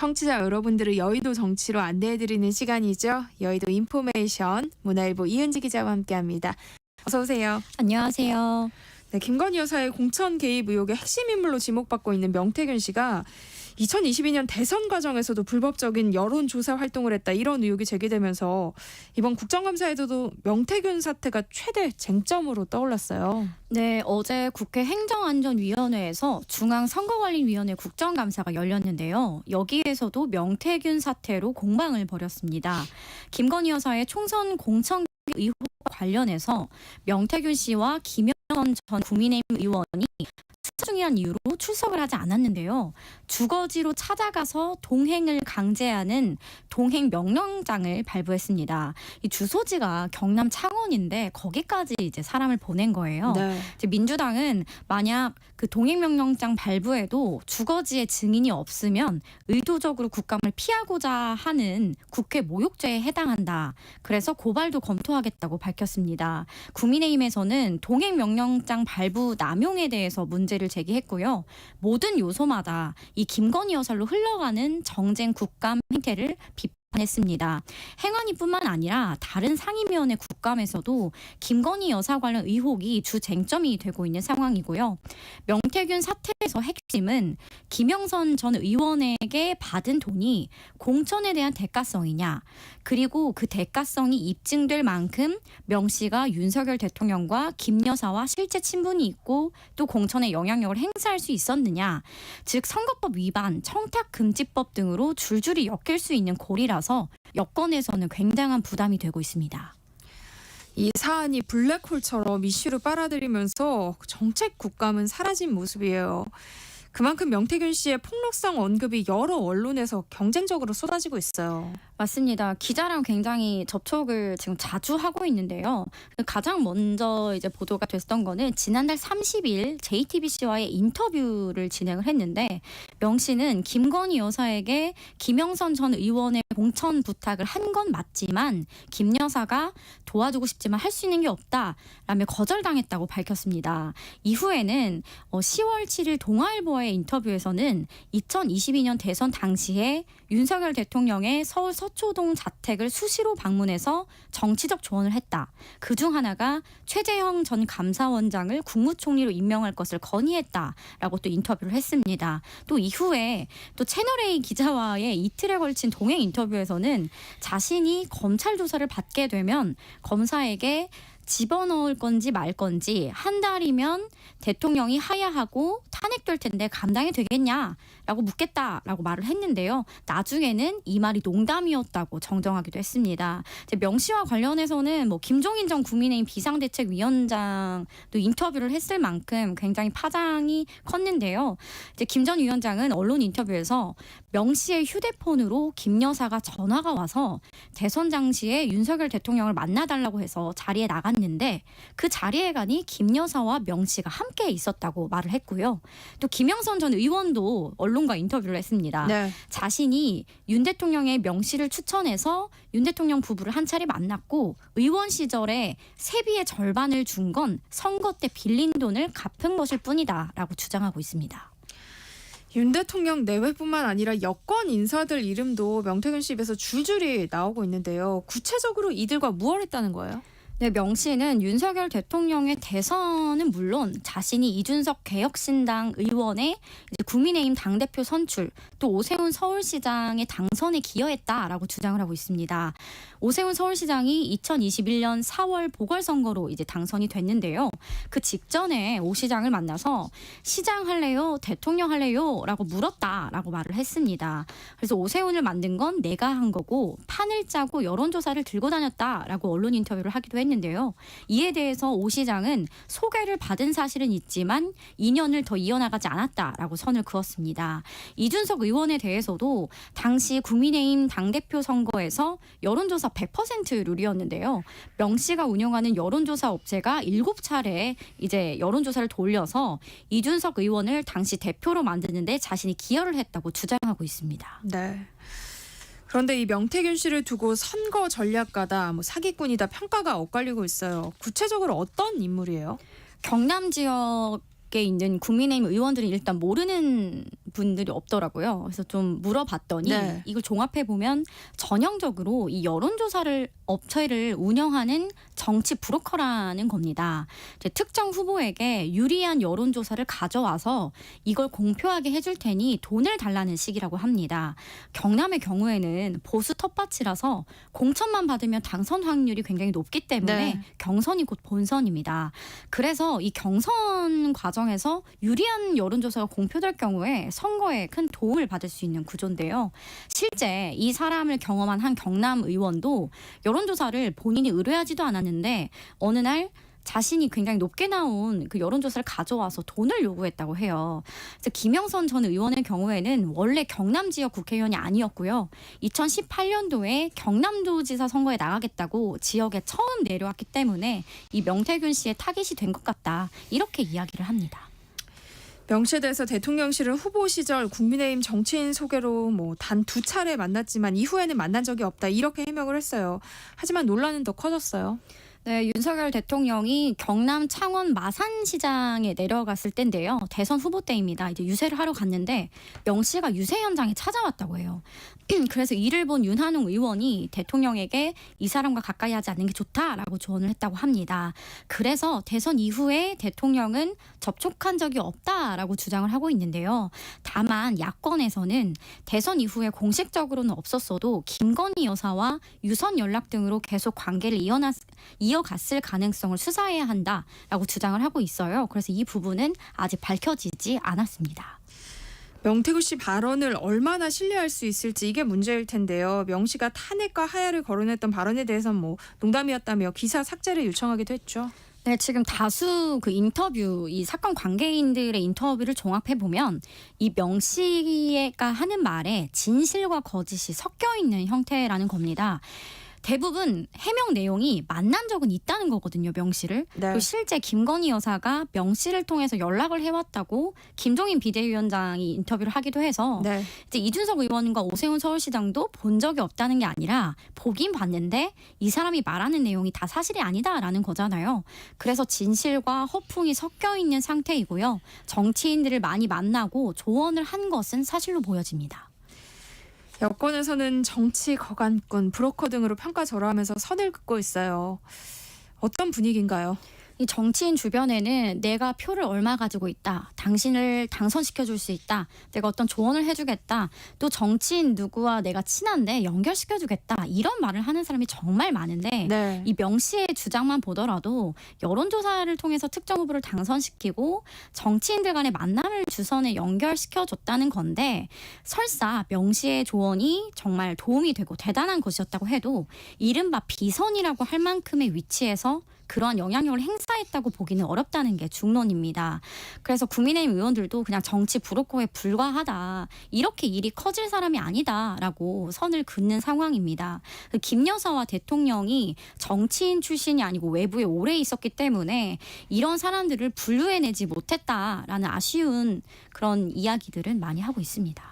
청취자 여러분들을 여의도 정치로 안내해드리는 시간이죠. 여의도 인포메이션 문화일보 이은지 기자와 함께합니다. 어서 오세요. 안녕하세요. 네, 김건희 여사의 공천 개입 의혹의 핵심 인물로 지목받고 있는 명태균 씨가 2022년 대선 과정에서도 불법적인 여론조사 활동을 했다, 이런 의혹이 제기되면서 이번 국정감사에서도 명태균 사태가 최대 쟁점으로 떠올랐어요. 네, 어제 국회 행정안전위원회에서 중앙선거관리위원회 국정감사가 열렸는데요. 여기에서도 명태균 사태로 공방을 벌였습니다. 김건희 여사의 총선 공천 의혹과 관련해서 명태균 씨와 김영선 전 국민의힘 의원이 수사 중이란 이유로 출석을 하지 않았는데요. 주거지로 찾아가서 동행을 강제하는 동행 명령장을 발부했습니다. 이 주소지가 경남 창원인데 거기까지 이제 사람을 보낸 거예요. 네. 이제 민주당은 만약 그 동행 명령장 발부에도 주거지에 증인이 없으면 의도적으로 국감을 피하고자 하는 국회 모욕죄에 해당한다. 그래서 고발도 검토하겠다고 밝혔습니다. 국민의힘에서는 동행 명령장 발부 남용에 대해서 문제를 제기했고요. 모든 요소마다 이 김건희 여사로 흘러가는 정쟁 국감 행태를 비판했습니다. 행안위뿐만 아니라 다른 상임위원회 국감에서도 김건희 여사 관련 의혹이 주 쟁점이 되고 있는 상황이고요. 명태균 사태에서 핵심은 김영선 전 의원에게 받은 돈이 공천에 대한 대가성이냐, 그리고 그 대가성이 입증될 만큼 명 씨가 윤석열 대통령과 김 여사와 실제 친분이 있고 또 공천에 영향력을 행사할 수 있었느냐, 즉 선거법 위반, 청탁금지법 등으로 줄줄이 엮일 수 있는 고리라서 여권에서는 굉장한 부담이 되고 있습니다. 이 사안이 블랙홀처럼 이슈를 빨아들이면서 정책 국감은 사라진 모습이에요. 그만큼 명태균 씨의 폭로성 언급이 여러 언론에서 경쟁적으로 쏟아지고 있어요. 맞습니다. 기자랑 굉장히 접촉을 지금 자주 하고 있는데요. 가장 먼저 이제 보도가 됐던 거는 지난달 30일 JTBC와의 인터뷰를 진행을 했는데, 명 씨는 김건희 여사에게 김영선 전 의원의 공천 부탁을 한 건 맞지만 김 여사가 도와주고 싶지만 할 수 있는 게 없다라며 거절당했다고 밝혔습니다. 이후에는 10월 7일 동아일보와의 인터뷰에서는 2022년 대선 당시에 윤석열 대통령의 서울 서초동 자택을 수시로 방문해서 정치적 조언을 했다. 그중 하나가 최재형 전 감사원장을 국무총리로 임명할 것을 건의했다라고 또 인터뷰를 했습니다. 또 이후에 또 채널A 기자와의 이틀에 걸친 동행 인터뷰에서는 자신이 검찰 조사를 받게 되면 검사에게 집어넣을 건지 말 건지 한 달이면 대통령이 하야하고 탄핵될 텐데 감당이 되겠냐라고 묻겠다라고 말을 했는데요. 나중에는 이 말이 농담이었다고 정정하기도 했습니다. 명 씨와 관련해서는 김종인 전 국민의힘 비상대책위원장도 인터뷰를 했을 만큼 굉장히 파장이 컸는데요. 이제 김 전 위원장은 언론 인터뷰에서 명 씨의 휴대폰으로 김 여사가 전화가 와서 대선 당시에 윤석열 대통령을 만나달라고 해서 자리에 나갔는데 그 자리에 가니 김 여사와 명 씨가 함께 있었다고 말을 했고요. 또 김영선 전 의원도 언론과 인터뷰를 했습니다. 네. 자신이 윤 대통령의 명 씨를 추천해서 윤 대통령 부부를 한 차례 만났고 의원 시절에 세비의 절반을 준 건 선거 때 빌린 돈을 갚은 것일 뿐이다라고 주장하고 있습니다. 윤 대통령 내외뿐만 아니라 여권 인사들 이름도 명태균 씨 입에서 줄줄이 나오고 있는데요. 구체적으로 이들과 무엇을 했다는 거예요? 네, 명 씨는 윤석열 대통령의 대선은 물론 자신이 이준석 개혁신당 의원의 이제 국민의힘 당대표 선출, 또 오세훈 서울시장의 당선에 기여했다라고 주장을 하고 있습니다. 오세훈 서울시장이 2021년 4월 보궐선거로 이제 당선이 됐는데요. 그 직전에 오 시장을 만나서 시장 할래요? 대통령 할래요? 라고 물었다라고 말을 했습니다. 그래서 오세훈을 만든 건 내가 한 거고 판을 짜고 여론조사를 들고 다녔다라고 언론 인터뷰를 하기도 했는데요. 이에 대해서 오 시장은 소개를 받은 사실은 있지만 인연을 더 이어나가지 않았다라고 선을 그었습니다. 이준석 의원에 대해서도 당시 국민의힘 당대표 선거에서 여론조사 100% 룰이었는데요. 명 씨가 운영하는 여론조사 업체가 7차례 이제 여론조사를 돌려서 이준석 의원을 당시 대표로 만드는데 자신이 기여를 했다고 주장하고 있습니다. 네. 그런데 이 명태균 씨를 두고 선거 전략가다, 사기꾼이다 평가가 엇갈리고 있어요. 구체적으로 어떤 인물이에요? 경남 지역에 있는 국민의힘 의원들이 일단 모르는 분들이 없더라고요. 그래서 좀 물어봤더니 네. 이걸 종합해 보면 전형적으로 이 여론조사를 업체를 운영하는 정치 브로커라는 겁니다. 이제 특정 후보에게 유리한 여론조사를 가져와서 이걸 공표하게 해줄 테니 돈을 달라는 식이라고 합니다. 경남의 경우에는 보수 텃밭이라서 공천만 받으면 당선 확률이 굉장히 높기 때문에 네. 경선이 곧 본선입니다. 그래서 이 경선 과정에서 유리한 여론조사가 공표될 경우에 선거에 큰 도움을 받을 수 있는 구조인데요. 실제 이 사람을 경험한 한 경남 의원도 여론조사를 본인이 의뢰하지도 않았는데 어느 날 자신이 굉장히 높게 나온 그 여론조사를 가져와서 돈을 요구했다고 해요. 그래서 김영선 전 의원의 경우에는 원래 경남 지역 국회의원이 아니었고요. 2018년도에 경남도지사 선거에 나가겠다고 지역에 처음 내려왔기 때문에 이 명태균 씨의 타깃이 된 것 같다. 이렇게 이야기를 합니다. 명시대에서 대통령실은 후보 시절 국민의힘 정치인 소개로 뭐 단 2차례 만났지만 이후에는 만난 적이 없다 이렇게 해명을 했어요. 하지만 논란은 더 커졌어요. 네, 윤석열 대통령이 경남 창원 마산시장에 내려갔을 때인데요. 대선 후보 때입니다. 이제 유세를 하러 갔는데 명 씨가 유세 현장에 찾아왔다고 해요. 그래서 이를 본 윤한홍 의원이 대통령에게 이 사람과 가까이 하지 않는 게 좋다라고 조언을 했다고 합니다. 그래서 대선 이후에 대통령은 접촉한 적이 없다라고 주장을 하고 있는데요. 다만 야권에서는 대선 이후에 공식적으로는 없었어도 김건희 여사와 유선 연락 등으로 계속 관계를 이어갔을 가능성을 수사해야 한다라고 주장을 하고 있어요. 그래서 이 부분은 아직 밝혀지지 않았습니다. 명태균 씨 발언을 얼마나 신뢰할 수 있을지 이게 문제일 텐데요. 명 씨가 탄핵과 하야를 거론했던 발언에 대해서는 뭐 농담이었다며 기사 삭제를 요청하기도 했죠. 네, 지금 다수 그 인터뷰, 이 사건 관계인들의 인터뷰를 종합해 보면 이 명 씨가 하는 말에 진실과 거짓이 섞여 있는 형태라는 겁니다. 대부분 해명 내용이 만난 적은 있다는 거거든요, 명 씨를. 네. 그리고 실제 김건희 여사가 명 씨를 통해서 연락을 해왔다고 김종인 비대위원장이 인터뷰를 하기도 해서 네. 이제 이준석 의원과 오세훈 서울시장도 본 적이 없다는 게 아니라 보긴 봤는데 이 사람이 말하는 내용이 다 사실이 아니다라는 거잖아요. 그래서 진실과 허풍이 섞여 있는 상태이고요. 정치인들을 많이 만나고 조언을 한 것은 사실로 보여집니다. 여권에서는 정치 거간꾼, 브로커 등으로 평가절하하면서 선을 긋고 있어요. 어떤 분위기인가요? 이 정치인 주변에는 내가 표를 얼마 가지고 있다. 당신을 당선시켜 줄 수 있다. 내가 어떤 조언을 해주겠다. 또 정치인 누구와 내가 친한데 연결시켜 주겠다. 이런 말을 하는 사람이 정말 많은데 네. 이 명 씨의 주장만 보더라도 여론조사를 통해서 특정 후보를 당선시키고 정치인들 간의 만남을 주선에 연결시켜 줬다는 건데 설사 명 씨의 조언이 정말 도움이 되고 대단한 것이었다고 해도 이른바 비선이라고 할 만큼의 위치에서 그러한 영향력을 행사했다고 보기는 어렵다는 게 중론입니다. 그래서 국민의힘 의원들도 그냥 정치 브로커에 불과하다. 이렇게 일이 커질 사람이 아니다라고 선을 긋는 상황입니다. 김 여사와 대통령이 정치인 출신이 아니고 외부에 오래 있었기 때문에 이런 사람들을 분류해내지 못했다라는 아쉬운 그런 이야기들은 많이 하고 있습니다.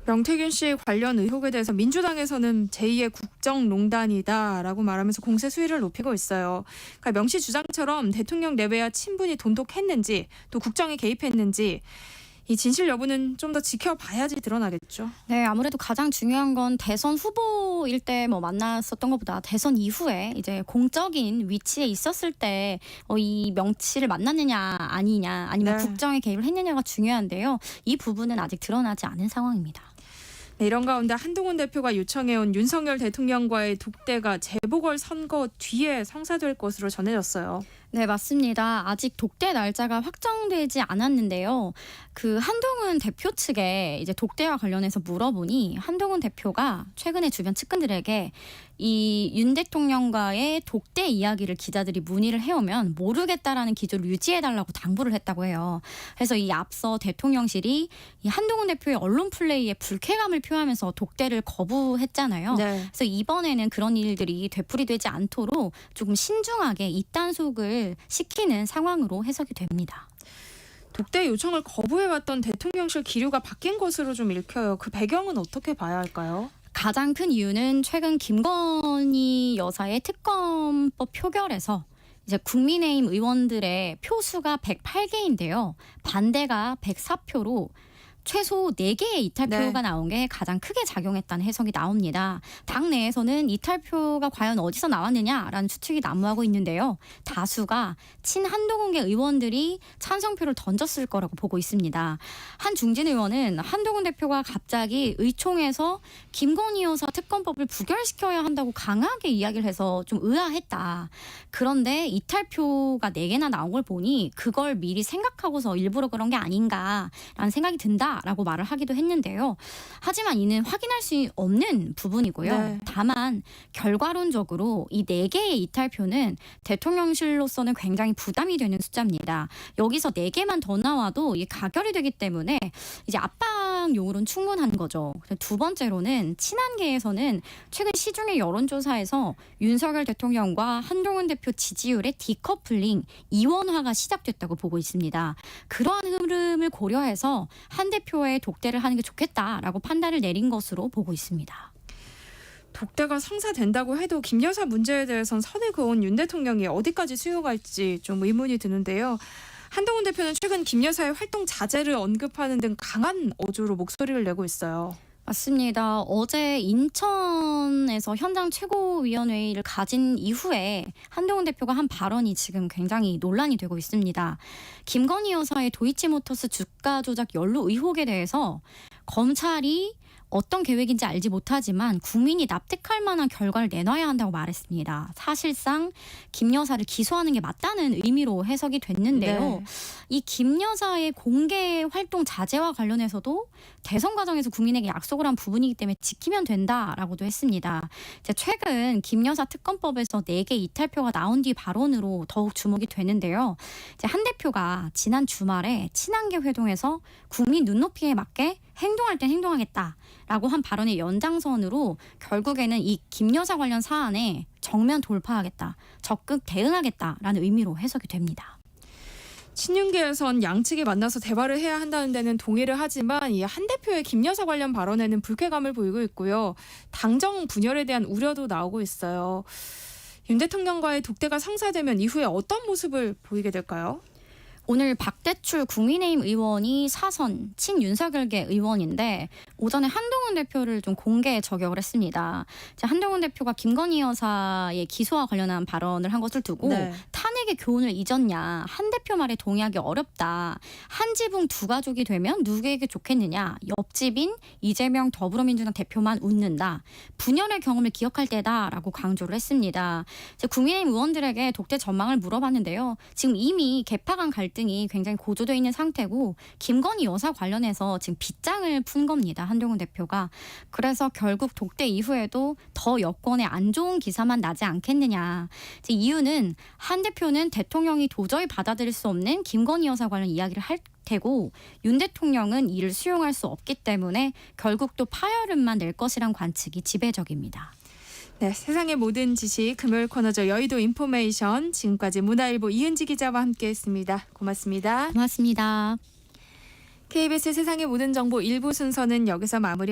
명태균 씨 관련 의혹에 대해서 민주당에서는 제2의 국정농단이다라고 말하면서 공세 수위를 높이고 있어요. 그러니까 명 씨 주장처럼 대통령 내외와 친분이 돈독했는지 또 국정에 개입했는지 이 진실 여부는 좀 더 지켜봐야지 드러나겠죠. 네, 아무래도 가장 중요한 건 대선 후보일 때 뭐 만났었던 것보다 대선 이후에 이제 공적인 위치에 있었을 때 이 명치를 만났느냐 아니냐 아니면 네. 국정에 개입을 했느냐가 중요한데요. 이 부분은 아직 드러나지 않은 상황입니다. 네, 이런 가운데 한동훈 대표가 요청해온 윤석열 대통령과의 독대가 재보궐선거 뒤에 성사될 것으로 전해졌어요. 네, 맞습니다. 아직 독대 날짜가 확정되지 않았는데요. 그 한동훈 대표 측에 이제 독대와 관련해서 물어보니 한동훈 대표가 최근에 주변 측근들에게 이 윤 대통령과의 독대 이야기를 기자들이 문의를 해오면 모르겠다라는 기조를 유지해달라고 당부를 했다고 해요. 그래서 이 앞서 대통령실이 이 한동훈 대표의 언론 플레이에 불쾌감을 표하면서 독대를 거부했잖아요. 네. 그래서 이번에는 그런 일들이 되풀이되지 않도록 조금 신중하게 입단속을 시키는 상황으로 해석이 됩니다. 독대 요청을 거부해왔던 대통령실 기류가 바뀐 것으로 좀 읽혀요. 그 배경은 어떻게 봐야 할까요? 가장 큰 이유는 최근 김건희 여사의 특검법 표결에서 이제 국민의힘 의원들의 표수가 108개인데요. 반대가 104표로 최소 4개의 이탈표가 네. 나온 게 가장 크게 작용했다는 해석이 나옵니다. 당 내에서는 이탈표가 과연 어디서 나왔느냐라는 추측이 난무하고 있는데요. 다수가 친한동훈계 의원들이 찬성표를 던졌을 거라고 보고 있습니다. 한중진 의원은 한동훈 대표가 갑자기 의총에서 김건희 여사 특검법을 부결시켜야 한다고 강하게 이야기를 해서 좀 의아했다. 그런데 이탈표가 4개나 나온 걸 보니 그걸 미리 생각하고서 일부러 그런 게 아닌가라는 생각이 든다라고 말을 하기도 했는데요. 하지만 이는 확인할 수 없는 부분이고요. 네. 다만 결과론적으로 이 4개의 이탈표는 대통령실로서는 굉장히 부담이 되는 숫자입니다. 여기서 4개만 더 나와도 이 가결이 되기 때문에 이제 압박용으로는 충분한 거죠. 두 번째로는 친한계에서는 최근 시중의 여론조사에서 윤석열 대통령과 한동훈 대표 지지율의 디커플링, 이원화가 시작됐다고 보고 있습니다. 그러한 흐름을 고려해서 한 대표의 독대를 하는 게 좋겠다라고 판단을 내린 것으로 보고 있습니다. 독대가 성사된다고 해도 김 여사 문제에 대해선 선을 그은 윤 대통령이 어디까지 수용할지 좀 의문이 드는데요. 한동훈 대표는 최근 김 여사의 활동 자제를 언급하는 등 강한 어조로 목소리를 내고 있어요. 맞습니다. 어제 인천에서 현장 최고위원회의를 가진 이후에 한동훈 대표가 한 발언이 지금 굉장히 논란이 되고 있습니다. 김건희 여사의 도이치모터스 주가 조작 연루 의혹에 대해서 검찰이 어떤 계획인지 알지 못하지만 국민이 납득할 만한 결과를 내놔야 한다고 말했습니다. 사실상 김 여사를 기소하는 게 맞다는 의미로 해석이 됐는데요. 네. 이 김 여사의 공개 활동 자제와 관련해서도 대선 과정에서 국민에게 약속을 한 부분이기 때문에 지키면 된다라고도 했습니다. 이제 최근 김 여사 특검법에서 4개 이탈표가 나온 뒤 발언으로 더욱 주목이 되는데요. 이제 한 대표가 지난 주말에 친한계 회동에서 국민 눈높이에 맞게 행동할 땐 행동하겠다라고 한 발언의 연장선으로 결국에는 이 김 여사 관련 사안에 정면 돌파하겠다, 적극 대응하겠다라는 의미로 해석이 됩니다. 친윤계에선 양측이 만나서 대화를 해야 한다는 데는 동의를 하지만 이 한 대표의 김 여사 관련 발언에는 불쾌감을 보이고 있고요. 당정 분열에 대한 우려도 나오고 있어요. 윤 대통령과의 독대가 성사되면 이후에 어떤 모습을 보이게 될까요? 오늘 박대출 국민의힘 의원이 사선 친윤석열계 의원인데 오전에 한동훈 대표를 좀 공개 저격을 했습니다. 이제 한동훈 대표가 김건희 여사의 기소와 관련한 발언을 한 것을 두고 네. 탄핵의 교훈을 잊었냐, 한 대표 말에 동의하기 어렵다, 한 지붕 두 가족이 되면 누구에게 좋겠느냐, 옆집인 이재명 더불어민주당 대표만 웃는다, 분열의 경험을 기억할 때다라고 강조를 했습니다. 이제 국민의힘 의원들에게 독대 전망을 물어봤는데요. 지금 이미 개파간 갈등이 굉장히 고조되어 있는 상태고 김건희 여사 관련해서 지금 빗장을 푼 겁니다. 한동훈 대표가. 그래서 결국 독대 이후에도 더 여권에 안 좋은 기사만 나지 않겠느냐. 이제 이유는 한 대표는 대통령이 도저히 받아들일 수 없는 김건희 여사 관련 이야기를 할 테고 윤 대통령은 이를 수용할 수 없기 때문에 결국 또 파열음만 낼 것이란 관측이 지배적입니다. 네, 세상의 모든 지식 금요일 코너죠. 여의도 인포메이션. 지금까지 문화일보 이은지 기자와 함께했습니다. 고맙습니다. 고맙습니다. KBS 세상의 모든 정보 1부 순서는 여기서 마무리.